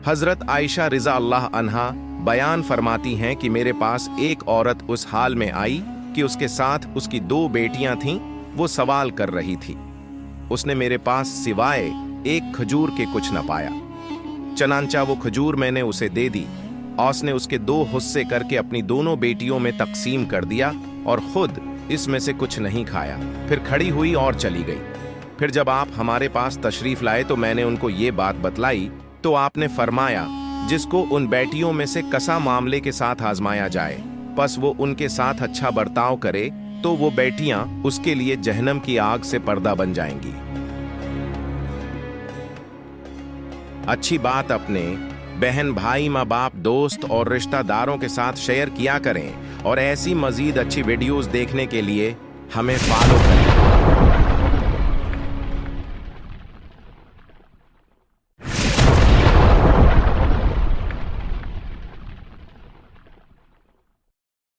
हजरत आयशा रिजा अल्लाह अन्हा बयान फरमाती हैं कि मेरे पास एक औरत उस हाल में आई कि उसके साथ उसकी 2 बेटियां थीं। वो सवाल कर रही थी। उसने मेरे पास सिवाय एक खजूर के कुछ न पाया। चनांचा वो खजूर मैंने उसे दे दी। उसने उसके 2 हिस्से करके अपनी दोनों बेटियों में तकसीम कर दिया और खुद इसमें से कुछ नहीं खाया। फिर खड़ी हुई और चली गई। फिर जब आप हमारे पास तशरीफ लाए तो मैंने उनको ये बात बतलाई तो आपने फरमाया, जिसको उन बेटियों में से कसा मामले के साथ आजमाया जाए, बस वो उनके साथ अच्छा बर्ताव करे तो वो बेटियां उसके लिए जहन्नम की आग से पर्दा बन जाएंगी। अच्छी बात अपने बहन, भाई, माँ बाप, दोस्त और रिश्तेदारों के साथ शेयर किया करें और ऐसी मजीद अच्छी वीडियोस देखने के लिए हमें फॉलो करें।